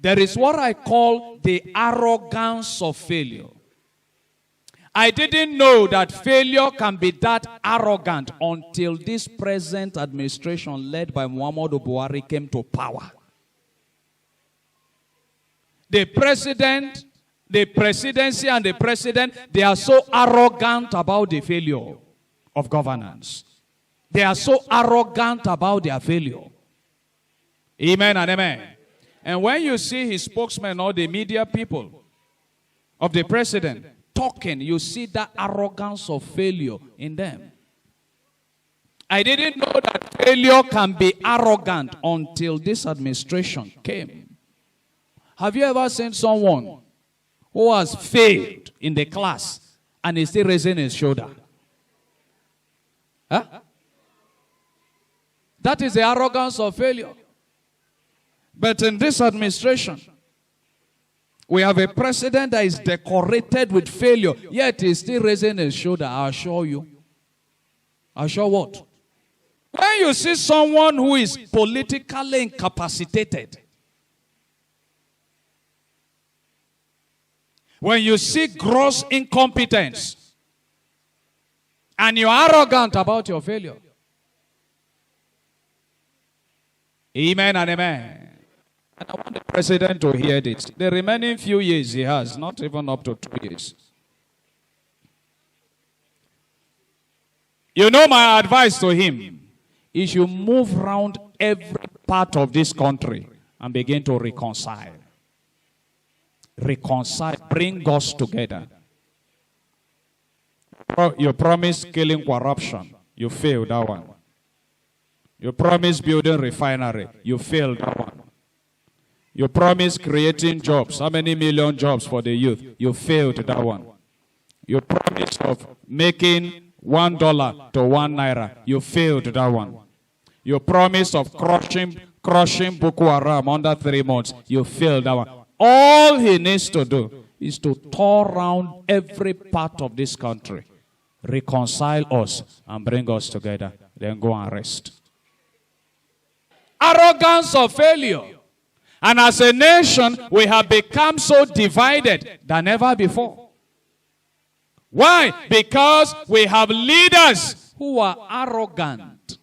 There is what I call the arrogance of failure. I didn't know that failure can be that arrogant until this present administration led by Muhammadu Buhari came to power. The president, the presidency and the president, they are so arrogant about the failure of governance. They are so arrogant about their failure. Amen and amen. And when you see his spokesman or the media people of the president talking, you see that arrogance of failure in them. I didn't know that failure can be arrogant until this administration came. Have you ever seen someone who has failed in the class and is still raising his shoulder? Huh? That is the arrogance of failure. But in this administration, we have a president that is decorated with failure, yet he's still raising his shoulder. I assure you. I assure what? When you see someone who is politically incapacitated, when you see gross incompetence, and you're arrogant about your failure. Amen and amen. And I want the president to hear this. The remaining few years he has, not even up to 2 years. You know my advice to him? He should move around every part of this country and begin to reconcile. Reconcile, bring us together. You promised killing corruption. You failed that one. You promised building refinery. You failed that one. You promised creating jobs. How many million jobs for the youth? You failed that one. You promised of making $1 to 1 naira. You failed that one. You promised of crushing Boko Haram under 3 months. You failed that one. All he needs to do is to tour around every part of this country, reconcile us, and bring us together. Then go and rest. Arrogance of failure. And as a nation, we have become so divided than ever before. Why? Because we have leaders who are arrogant.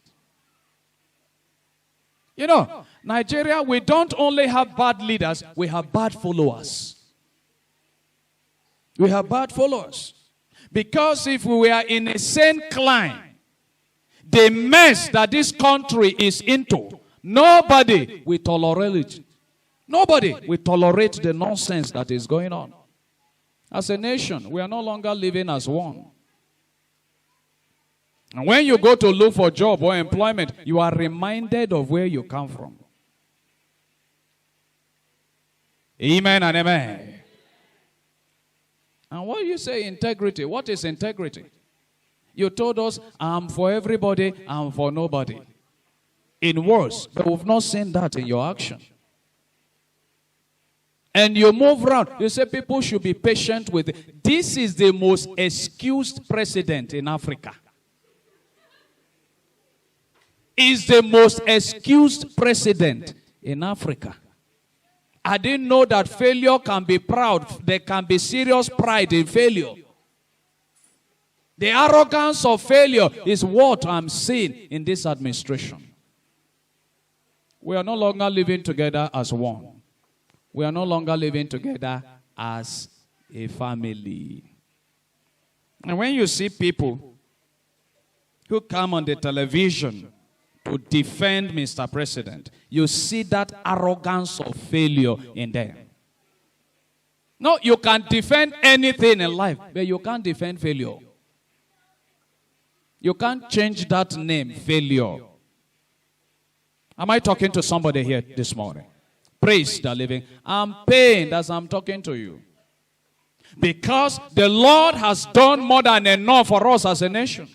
You know, Nigeria, we don't only have bad leaders, we have bad followers. We have bad followers. Because if we were in a sane climb, the mess that this country is into, nobody will tolerate it. Nobody will tolerate the nonsense that is going on. As a nation, we are no longer living as one. And when you go to look for job or employment, you are reminded of where you come from. Amen and amen. And what do you say integrity? What is integrity? You told us, I'm for everybody, I'm for nobody. In words, but we've not seen that in your action. And you move around. You say people should be patient with it. This is the most excused president in Africa. Is the most excused president in Africa. I didn't know that failure can be proud. There can be serious pride in failure. The arrogance of failure is what I'm seeing in this administration. We are no longer living together as one. We are no longer living together as a family. And when you see people who come on the television to defend Mr. President, you see that arrogance of failure in them. No, you can defend anything in life, but you can't defend failure. You can't change that name, failure. Am I talking to somebody here this morning? Praise the living. I'm pained as I'm talking to you. Because the Lord has done more than enough for us as a nation.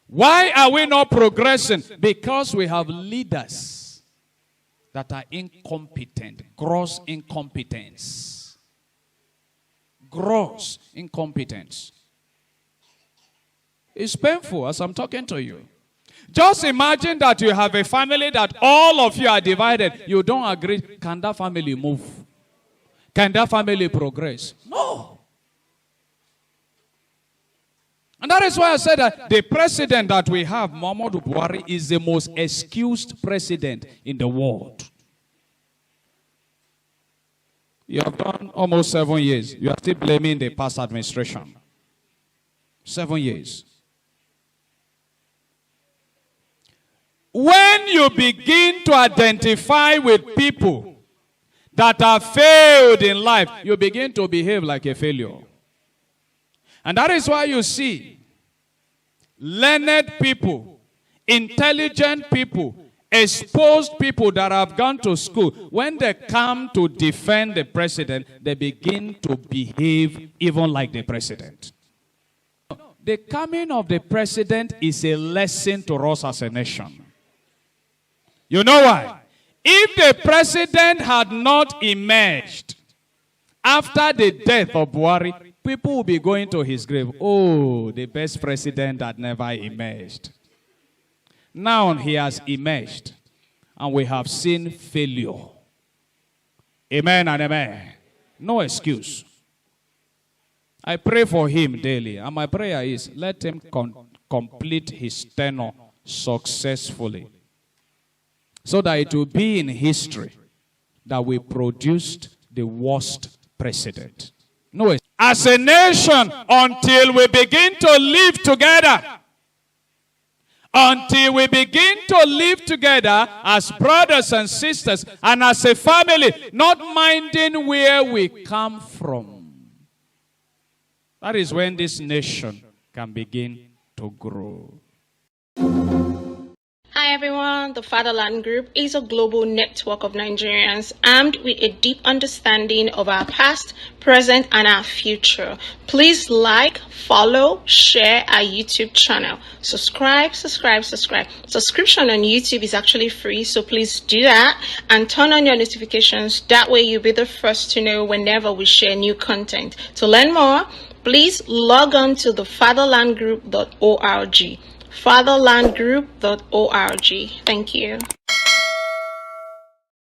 Why are we not progressing? Because we have leaders that are incompetent. Gross incompetence. Gross incompetence. It's painful as I'm talking to you. Just imagine that you have a family that all of you are divided. You don't agree. Can that family move? Can that family progress? No. And that is why I said that the president that we have, Muhammadu Buhari, is the most excused president in the world. You have done almost 7 years. You are still blaming the past administration. 7 years. When you begin to identify with people that have failed in life, you begin to behave like a failure. And that is why you see learned people, intelligent people, exposed people that have gone to school, when they come to defend the president, they begin to behave even like the president. The coming of the president is a lesson to us as a nation. You know why? If the president had not emerged after the death of Buhari, people will be going to his grave. Oh, the best president that never emerged. Now he has emerged, and we have seen failure. Amen and amen. No excuse. I pray for him daily, and my prayer is, let him complete his tenure successfully, so that it will be in history that we produced the worst president. No, as a nation, until we begin to live together, until we begin to live together as brothers and sisters and as a family, not minding where we come from, that is when this nation can begin to grow. Hi everyone, the Fatherland Group is a global network of Nigerians armed with a deep understanding of our past, present, and our future. Please like, follow, share our YouTube channel. Subscribe. Subscription on YouTube is actually free, so please do that and turn on your notifications. That way you'll be the first to know whenever we share new content. To learn more, please log on to the fatherlandgroup.org. fatherlandgroup.org. Thank you.